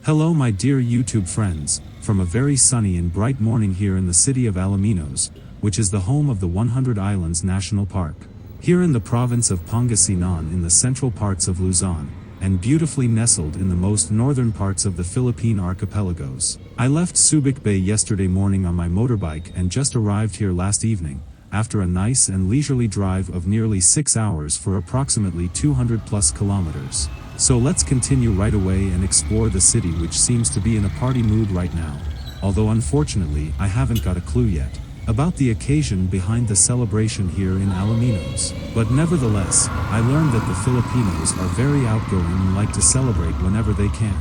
Hello my dear YouTube friends, from a very sunny and bright morning here in the city of Alaminos, which is the home of the 100 Islands National Park. Here in the province of Pangasinan in the central parts of Luzon, and beautifully nestled in the most northern parts of the Philippine archipelagos. I left Subic Bay yesterday morning on my motorbike and just arrived here last evening, after a nice and leisurely drive of nearly 6 hours for approximately 200 plus kilometers. So let's continue right away and explore the city, which seems to be in a party mood right now. Although unfortunately I haven't got a clue yet about the occasion behind the celebration here in Alaminos. But nevertheless, I learned that the Filipinos are very outgoing and like to celebrate whenever they can.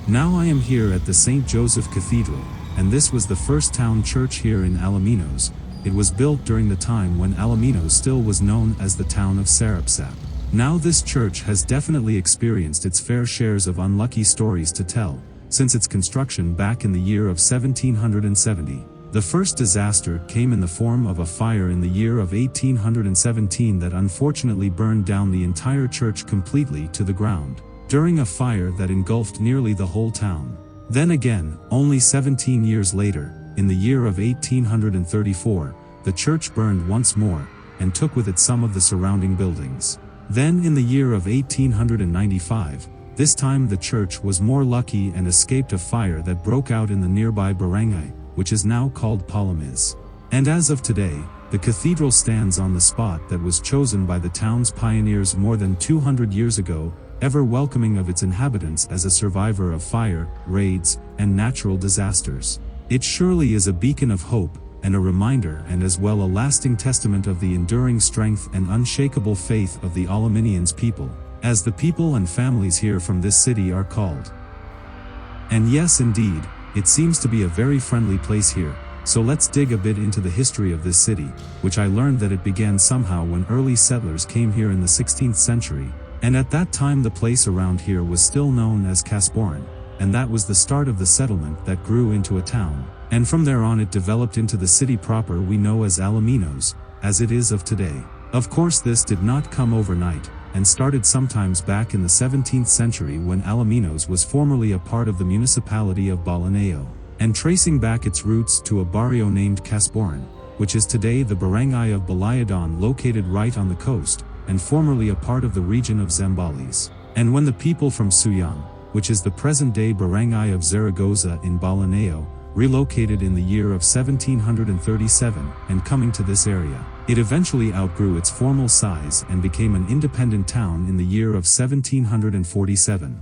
Now I am here at the St. Joseph Cathedral, and this was the first town church here in Alaminos. It was built during the time when Alaminos still was known as the town of Sarapsap. Now this church has definitely experienced its fair shares of unlucky stories to tell, since its construction back in the year of 1770. The first disaster came in the form of a fire in the year of 1817 that unfortunately burned down the entire church completely to the ground, during a fire that engulfed nearly the whole town. Then again, only 17 years later, in the year of 1834, the church burned once more, and took with it some of the surrounding buildings. Then in the year of 1895, this time the church was more lucky and escaped a fire that broke out in the nearby barangay, which is now called Palamis. And as of today, the cathedral stands on the spot that was chosen by the town's pioneers more than 200 years ago, ever welcoming of its inhabitants as a survivor of fire, raids, and natural disasters. It surely is a beacon of hope, and a reminder and as well a lasting testament of the enduring strength and unshakable faith of the Alaminians people, as the people and families here from this city are called. And yes indeed, it seems to be a very friendly place here, so let's dig a bit into the history of this city, which I learned that it began somehow when early settlers came here in the 16th century, and at that time the place around here was still known as Casporan. And that was the start of the settlement that grew into a town, and from there on it developed into the city proper we know as Alaminos, as it is of today. Of course this did not come overnight, and started sometimes back in the 17th century when Alaminos was formerly a part of the municipality of Balanao, and tracing back its roots to a barrio named Casporan, which is today the barangay of Balayadan located right on the coast, and formerly a part of the region of Zambales. And when the people from Suyang, which is the present-day barangay of Zaragoza in Balanao, relocated in the year of 1737, and coming to this area, it eventually outgrew its formal size and became an independent town in the year of 1747.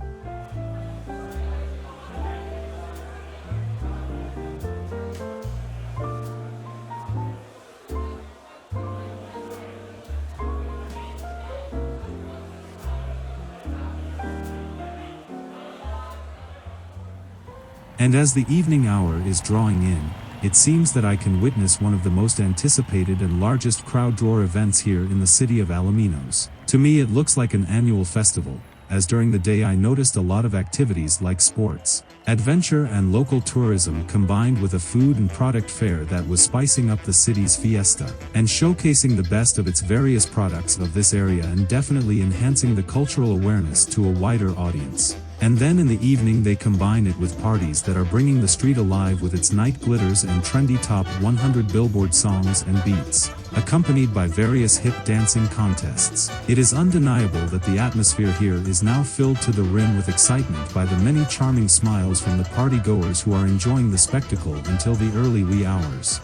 And as the evening hour is drawing in, it seems that I can witness one of the most anticipated and largest crowd drawer events here in the city of Alaminos. To me it looks like an annual festival, as during the day I noticed a lot of activities like sports, adventure and local tourism combined with a food and product fair that was spicing up the city's fiesta, and showcasing the best of its various products of this area and definitely enhancing the cultural awareness to a wider audience. And then in the evening they combine it with parties that are bringing the street alive with its night glitters and trendy top 100 Billboard songs and beats, accompanied by various hip dancing contests. It is undeniable that the atmosphere here is now filled to the rim with excitement by the many charming smiles from the party-goers who are enjoying the spectacle until the early wee hours.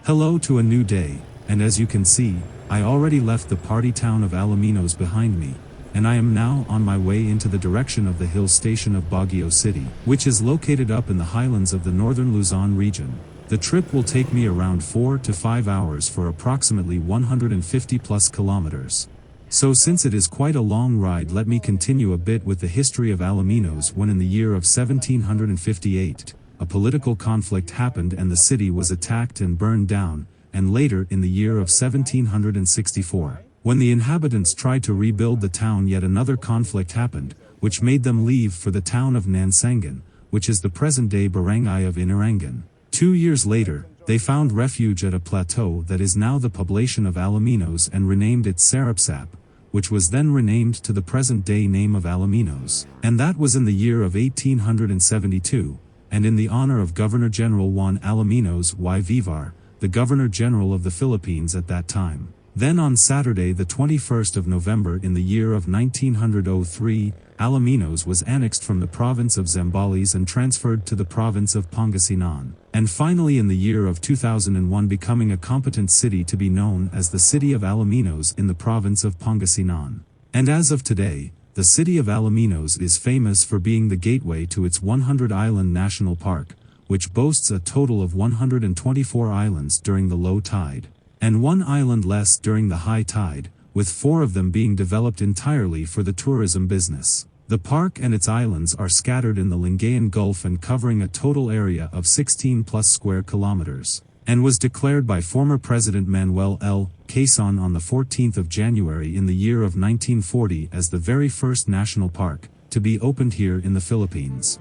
Hello to a new day, and as you can see, I already left the party town of Alaminos behind me, and I am now on my way into the direction of the hill station of Baguio City, which is located up in the highlands of the northern Luzon region. The trip will take me around 4 to 5 hours for approximately 150 plus kilometers. So since it is quite a long ride, let me continue a bit with the history of Alaminos. When in the year of 1758, a political conflict happened and the city was attacked and burned down, and later in the year of 1764, when the inhabitants tried to rebuild the town, yet another conflict happened, which made them leave for the town of Nansangan, which is the present-day barangay of Inarangan. 2 years later, they found refuge at a plateau that is now the poblation of Alaminos and renamed it Sarapsap, which was then renamed to the present-day name of Alaminos. And that was in the year of 1872, and in the honor of Governor-General Juan Alaminos y Vivar, the Governor-General of the Philippines at that time. Then on Saturday the 21st of November in the year of 1903, Alaminos was annexed from the province of Zambales and transferred to the province of Pangasinan, and finally in the year of 2001 becoming a competent city to be known as the City of Alaminos in the province of Pangasinan. And as of today, the city of Alaminos is famous for being the gateway to its 100-island national park, which boasts a total of 124 islands during the low tide, and 1 island less during the high tide, with 4 of them being developed entirely for the tourism business. The park and its islands are scattered in the Lingayen Gulf and covering a total area of 16+ square kilometers, and was declared by former President Manuel L. Quezon on the 14th of January in the year of 1940 as the very first national park to be opened here in the Philippines.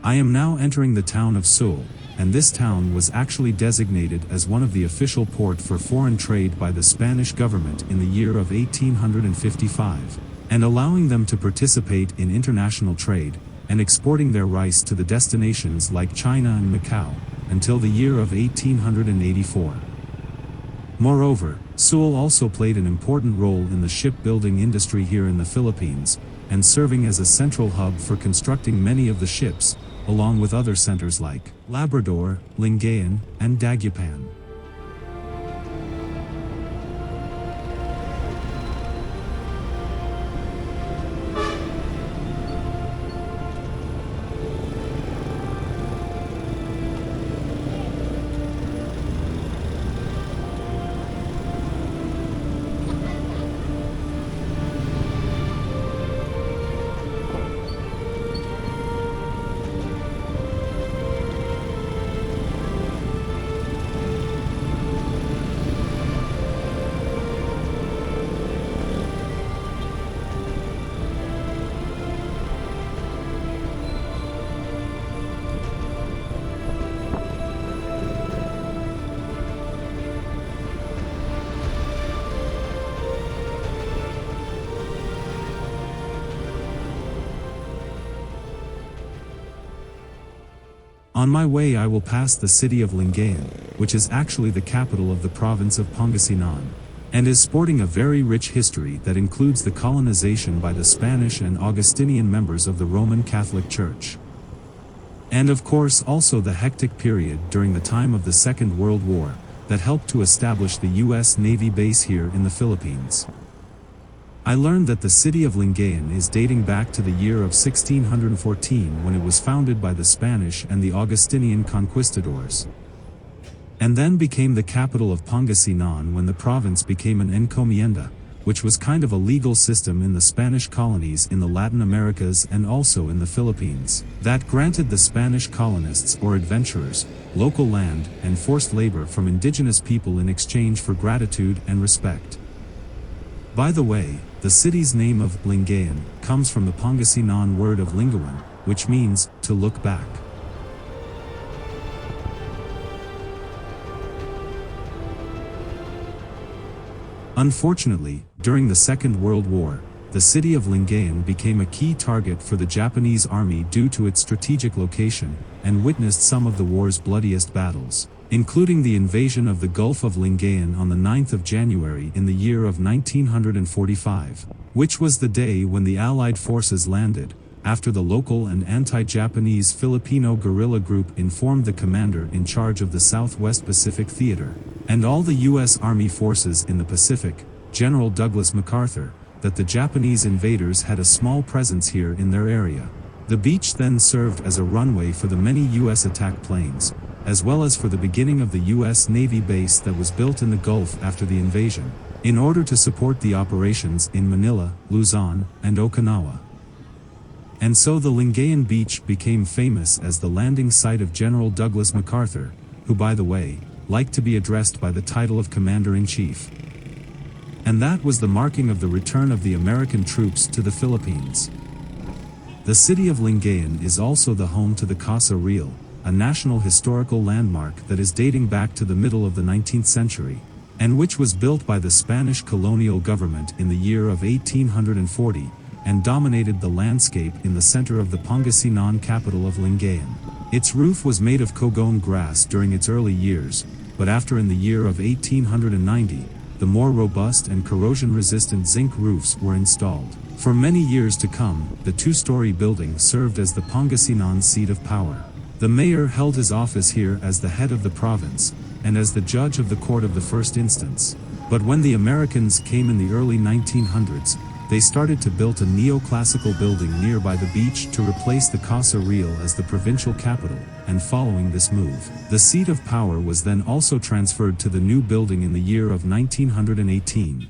I am now entering the town of Sual, and this town was actually designated as one of the official port for foreign trade by the Spanish government in the year of 1855, and allowing them to participate in international trade, and exporting their rice to the destinations like China and Macau, until the year of 1884. Moreover, Sual also played an important role in the shipbuilding industry here in the Philippines, and serving as a central hub for constructing many of the ships, along with other centers like Labrador, Lingayen, and Dagupan. On my way I will pass the city of Lingayen, which is actually the capital of the province of Pangasinan, and is sporting a very rich history that includes the colonization by the Spanish and Augustinian members of the Roman Catholic Church. And of course also the hectic period during the time of the Second World War, that helped to establish the U.S. Navy base here in the Philippines. I learned that the city of Lingayen is dating back to the year of 1614 when it was founded by the Spanish and the Augustinian conquistadors, and then became the capital of Pangasinan when the province became an encomienda, which was kind of a legal system in the Spanish colonies in the Latin Americas and also in the Philippines, that granted the Spanish colonists or adventurers local land and forced labor from indigenous people in exchange for gratitude and respect. By the way, the city's name of Lingayen comes from the Pangasinan word of Lingayen, which means to look back. Unfortunately, during the Second World War, the city of Lingayen became a key target for the Japanese army due to its strategic location, and witnessed some of the war's bloodiest battles, including the invasion of the Gulf of Lingayen on the 9th of January in the year of 1945, which was the day when the Allied forces landed, after the local and anti-Japanese Filipino guerrilla group informed the commander in charge of the Southwest Pacific Theater, and all the U.S. Army forces in the Pacific, General Douglas MacArthur, that the Japanese invaders had a small presence here in their area. The beach then served as a runway for the many U.S. attack planes, as well as for the beginning of the U.S. Navy base that was built in the Gulf after the invasion, in order to support the operations in Manila, Luzon, and Okinawa. And so the Lingayen beach became famous as the landing site of General Douglas MacArthur, who, by the way, liked to be addressed by the title of Commander-in-Chief. And that was the marking of the return of the American troops to the Philippines. The city of Lingayen is also the home to the Casa Real, a national historical landmark that is dating back to the middle of the 19th century, and which was built by the Spanish colonial government in the year of 1840, and dominated the landscape in the center of the Pangasinan capital of Lingayen. Its roof was made of cogon grass during its early years, but after in the year of 1890, the more robust and corrosion-resistant zinc roofs were installed. For many years to come, the two-story building served as the Pangasinan seat of power. The mayor held his office here as the head of the province, and as the judge of the court of the first instance. But when the Americans came in the early 1900s, they started to build a neoclassical building nearby the beach to replace the Casa Real as the provincial capital, and following this move, the seat of power was then also transferred to the new building in the year of 1918.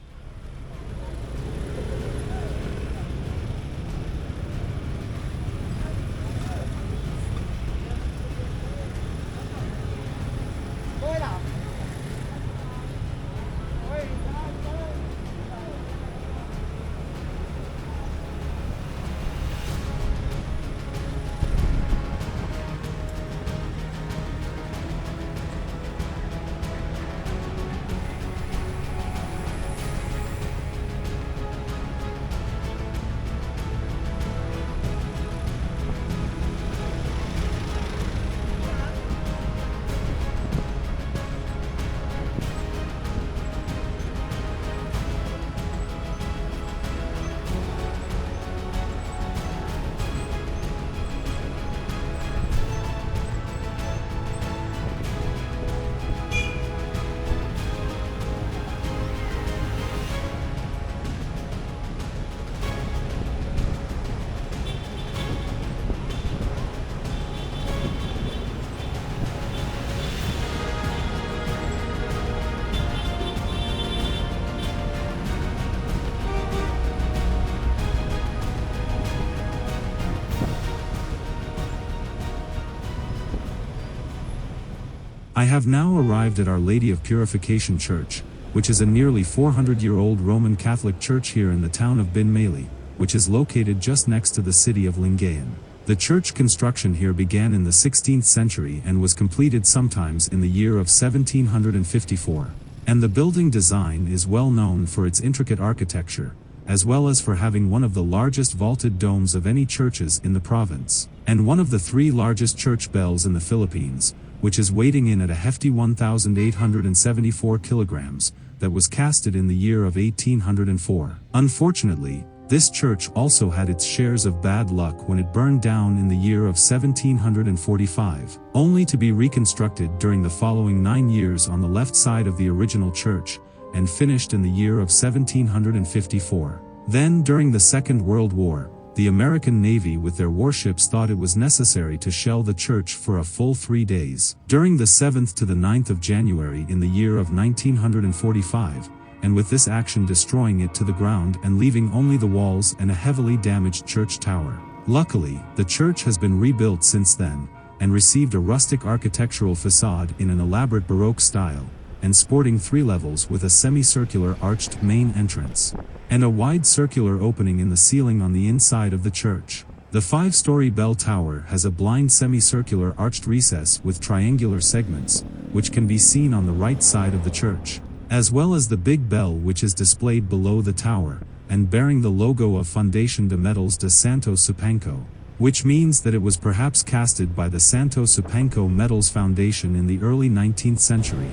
I have now arrived at Our Lady of Purification Church, which is a nearly 400-year-old Roman Catholic church here in the town of Binmayli, which is located just next to the city of Lingayen. The church construction here began in the 16th century and was completed sometimes in the year of 1754. And the building design is well known for its intricate architecture, as well as for having one of the largest vaulted domes of any churches in the province, and one of the 3 largest church bells in the Philippines, which is weighing in at a hefty 1,874 kilograms, that was casted in the year of 1804. Unfortunately, this church also had its shares of bad luck when it burned down in the year of 1745, only to be reconstructed during the following 9 years on the left side of the original church, and finished in the year of 1754. Then during the Second World War, the American Navy with their warships thought it was necessary to shell the church for a full 3 days, during the 7th to the 9th of January in the year of 1945, and with this action destroying it to the ground and leaving only the walls and a heavily damaged church tower. Luckily, the church has been rebuilt since then, and received a rustic architectural facade in an elaborate Baroque style, and sporting 3 levels with a semicircular arched main entrance, and a wide circular opening in the ceiling on the inside of the church. The 5-story bell tower has a blind semicircular arched recess with triangular segments, which can be seen on the right side of the church, as well as the big bell which is displayed below the tower, and bearing the logo of Fundación de Metals de Santo Supanco, which means that it was perhaps casted by the Santo Supanco Metals Foundation in the early 19th century.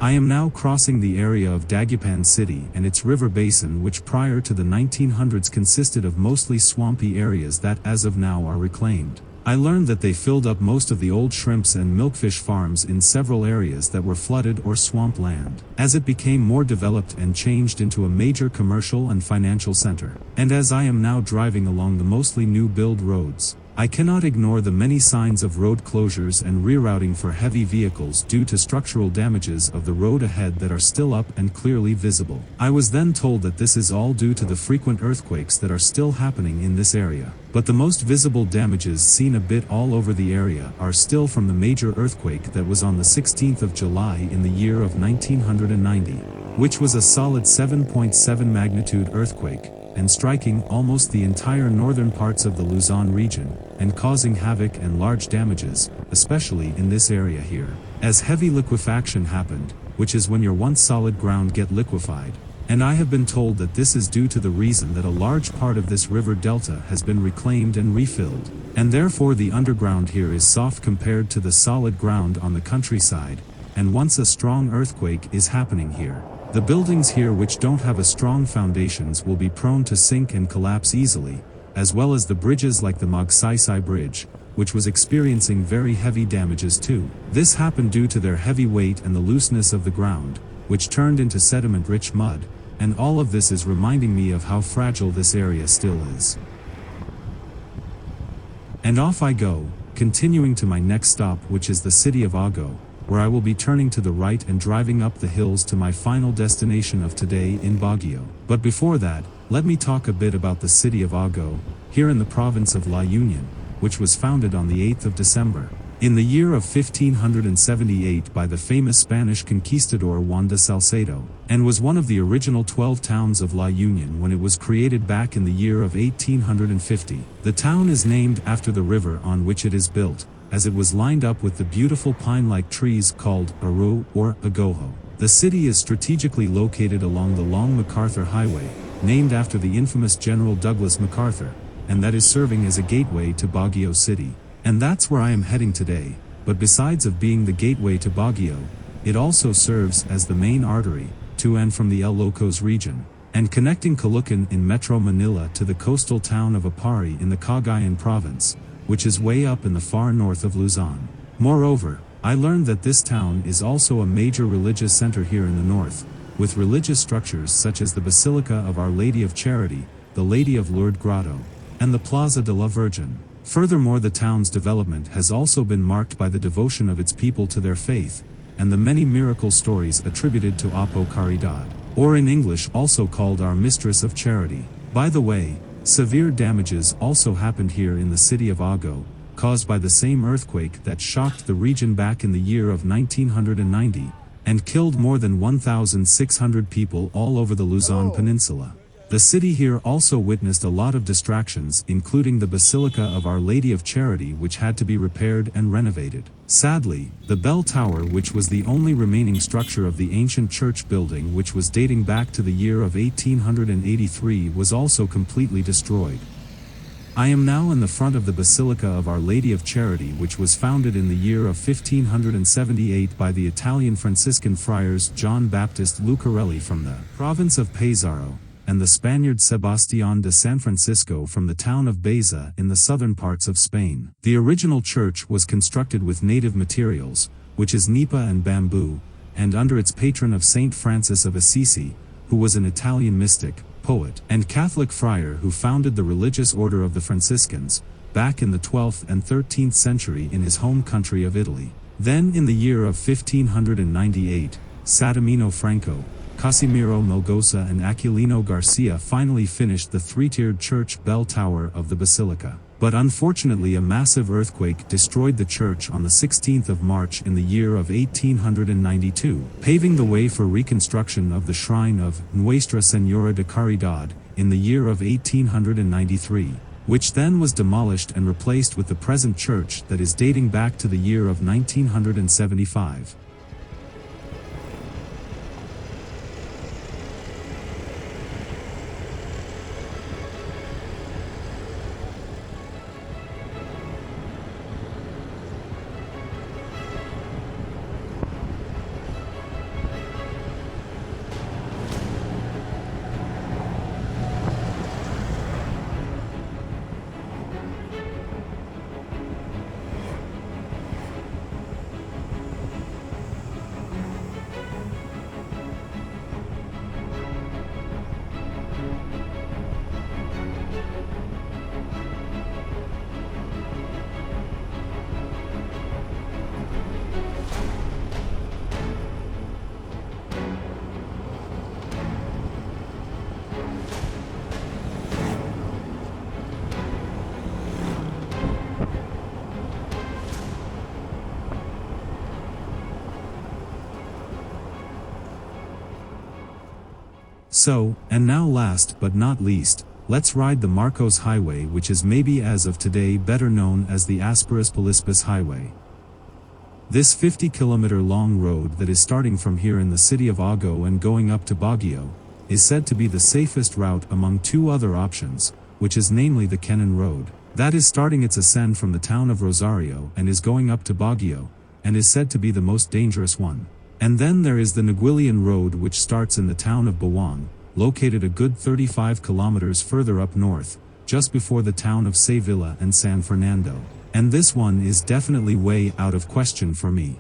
I am now crossing the area of Dagupan City and its river basin, which prior to the 1900s consisted of mostly swampy areas that as of now are reclaimed. I learned that they filled up most of the old shrimps and milkfish farms in several areas that were flooded or swamp land, as it became more developed and changed into a major commercial and financial center. And as I am now driving along the mostly new build roads, I cannot ignore the many signs of road closures and rerouting for heavy vehicles due to structural damages of the road ahead that are still up and clearly visible. I was then told that this is all due to the frequent earthquakes that are still happening in this area. But the most visible damages seen a bit all over the area are still from the major earthquake that was on the 16th of July in the year of 1990, which was a solid 7.7 magnitude earthquake, and striking almost the entire northern parts of the Luzon region, and causing havoc and large damages, especially in this area here. As heavy liquefaction happened, which is when your once solid ground get liquefied, and I have been told that this is due to the reason that a large part of this river delta has been reclaimed and refilled, and therefore the underground here is soft compared to the solid ground on the countryside, and once a strong earthquake is happening here, the buildings here which don't have a strong foundations will be prone to sink and collapse easily, as well as the bridges like the Magsaysay Bridge, which was experiencing very heavy damages too. This happened due to their heavy weight and the looseness of the ground, which turned into sediment-rich mud, and all of this is reminding me of how fragile this area still is. And off I go, continuing to my next stop, which is the city of Ago, where I will be turning to the right and driving up the hills to my final destination of today in Baguio. But before that, let me talk a bit about the city of Ago, here in the province of La Union, which was founded on the 8th of December, in the year of 1578 by the famous Spanish conquistador Juan de Salcedo, and was one of the original 12 towns of La Union when it was created back in the year of 1850. The town is named after the river on which it is built, as it was lined up with the beautiful pine-like trees called Aru or Agoho. The city is strategically located along the long MacArthur Highway, named after the infamous General Douglas MacArthur, and that is serving as a gateway to Baguio City. And that's where I am heading today, but besides of being the gateway to Baguio, it also serves as the main artery to and from the El Locos region, and connecting Caloocan in Metro Manila to the coastal town of Apari in the Cagayan province, which is way up in the far north of Luzon. Moreover, I learned that this town is also a major religious center here in the north, with religious structures such as the Basilica of Our Lady of Charity, the Lady of Lourdes Grotto, and the Plaza de la Virgen. Furthermore, the town's development has also been marked by the devotion of its people to their faith, and the many miracle stories attributed to Apo Caridad, or in English also called Our Mistress of Charity. By the way, severe damages also happened here in the city of Ago, caused by the same earthquake that shocked the region back in the year of 1990, and killed more than 1,600 people all over the Luzon Peninsula. The city here also witnessed a lot of distractions, including the Basilica of Our Lady of Charity, which had to be repaired and renovated. Sadly, the bell tower, which was the only remaining structure of the ancient church building, which was dating back to the year of 1883, was also completely destroyed. I am now in the front of the Basilica of Our Lady of Charity, which was founded in the year of 1578 by the Italian Franciscan friars John Baptist Lucarelli from the province of Pizarro, and the Spaniard Sebastián de San Francisco from the town of Baeza in the southern parts of Spain. The original church was constructed with native materials, which is nipa and bamboo, and under its patron of Saint Francis of Assisi, who was an Italian mystic, poet, and Catholic friar who founded the religious order of the Franciscans, back in the 12th and 13th century in his home country of Italy. Then in the year of 1598, Saturnino Franco, Casimiro Melgosa and Aquilino Garcia finally finished the three-tiered church bell tower of the basilica. But unfortunately a massive earthquake destroyed the church on the 16th of March in the year of 1892, paving the way for reconstruction of the shrine of Nuestra Señora de Caridad in the year of 1893, which then was demolished and replaced with the present church that is dating back to the year of 1975. So, and now last but not least, let's ride the Marcos Highway, which is maybe as of today better known as the Aspiras-Palispis Highway. This 50-kilometer long road that is starting from here in the city of Ago and going up to Baguio, is said to be the safest route among two other options, which is namely the Kenan Road, that is starting its ascent from the town of Rosario and is going up to Baguio, and is said to be the most dangerous one. And then there is the Nguilian Road, which starts in the town of Bawang, located a good 35 kilometers further up north, just before the town of Sevilla and San Fernando. And this one is definitely way out of question for me.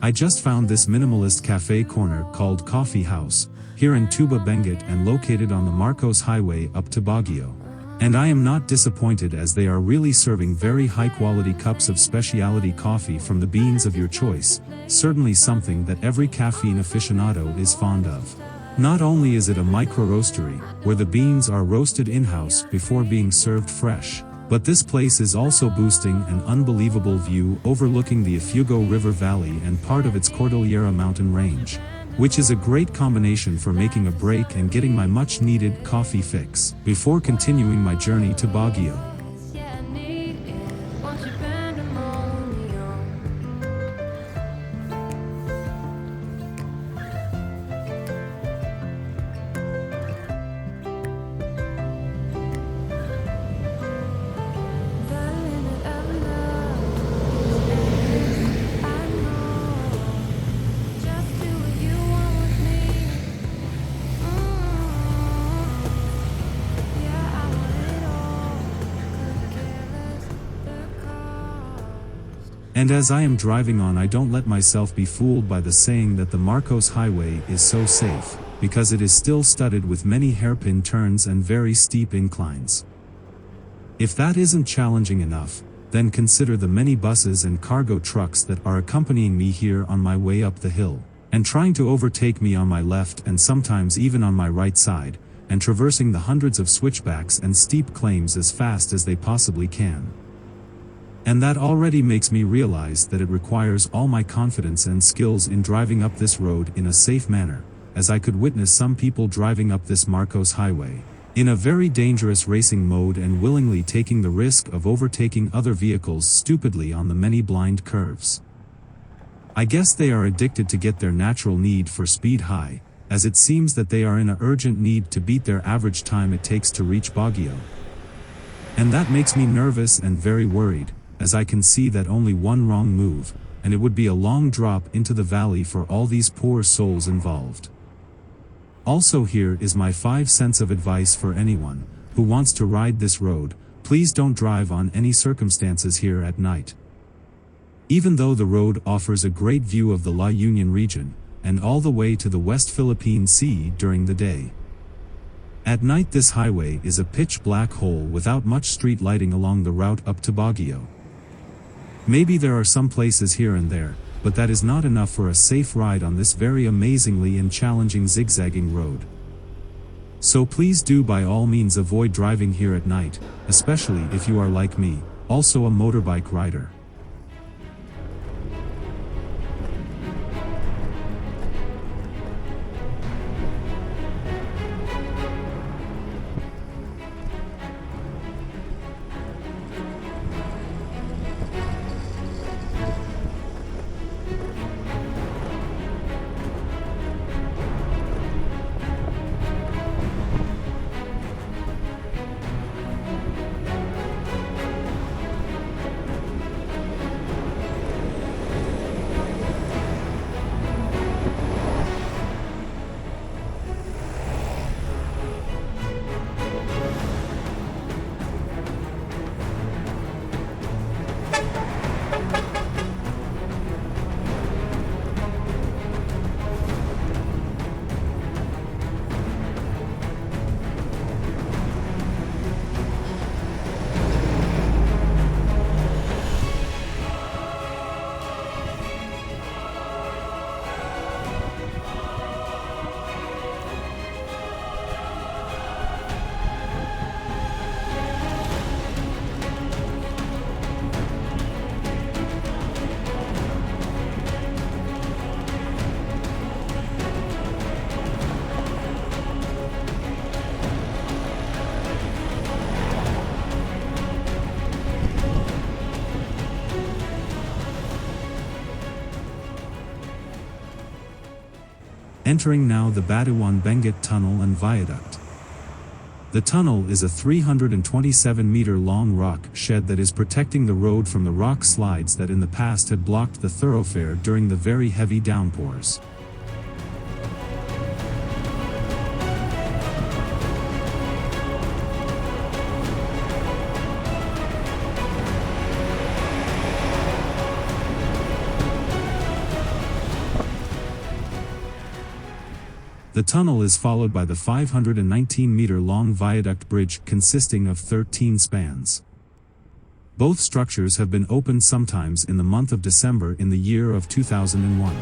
I just found this minimalist cafe corner called Coffee House, here in Tuba Benguet and located on the Marcos Highway up to Baguio. And I am not disappointed, as they are really serving very high quality cups of specialty coffee from the beans of your choice, certainly something that every caffeine aficionado is fond of. Not only is it a micro-roastery, where the beans are roasted in-house before being served fresh, but this place is also boasting an unbelievable view overlooking the Ifugo River Valley and part of its Cordillera mountain range, which is a great combination for making a break and getting my much-needed coffee fix before continuing my journey to Baguio. And as I am driving on, I don't let myself be fooled by the saying that the Marcos Highway is so safe, because it is still studded with many hairpin turns and very steep inclines. If that isn't challenging enough, then consider the many buses and cargo trucks that are accompanying me here on my way up the hill, and trying to overtake me on my left and sometimes even on my right side, and traversing the hundreds of switchbacks and steep claims as fast as they possibly can. And that already makes me realize that it requires all my confidence and skills in driving up this road in a safe manner, as I could witness some people driving up this Marcos Highway in a very dangerous racing mode and willingly taking the risk of overtaking other vehicles stupidly on the many blind curves. I guess they are addicted to get their natural need for speed high, as it seems that they are in an urgent need to beat their average time it takes to reach Baguio. And that makes me nervous and very worried, as I can see that only one wrong move, and it would be a long drop into the valley for all these poor souls involved. Also, here is my 5 cents of advice for anyone who wants to ride this road: please don't drive on any circumstances here at night. Even though the road offers a great view of the La Union region, and all the way to the West Philippine Sea during the day, at night this highway is a pitch black hole without much street lighting along the route up to Baguio. Maybe there are some places here and there, but that is not enough for a safe ride on this very amazingly and challenging zigzagging road. So please do by all means avoid driving here at night, especially if you are like me, also a motorbike rider. Entering now the Batuan Benguet Tunnel and Viaduct. The tunnel is a 327-meter-long rock shed that is protecting the road from the rock slides that in the past had blocked the thoroughfare during the very heavy downpours. The tunnel is followed by the 519-meter-long viaduct bridge consisting of 13 spans. Both structures have been opened sometimes in the month of December in the year of 2001.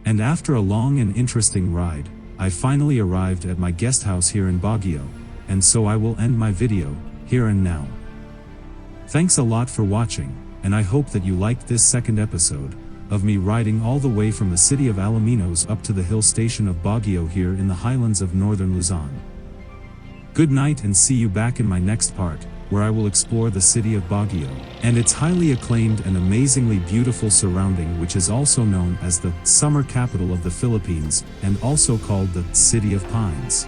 And after a long and interesting ride, I finally arrived at my guest house here in Baguio, and so I will end my video, here and now. Thanks a lot for watching, and I hope that you liked this second episode, of me riding all the way from the city of Alaminos up to the hill station of Baguio here in the highlands of northern Luzon. Good night and see you back in my next part, where I will explore the city of Baguio, and its highly acclaimed and amazingly beautiful surrounding, which is also known as the summer capital of the Philippines, and also called the City of Pines.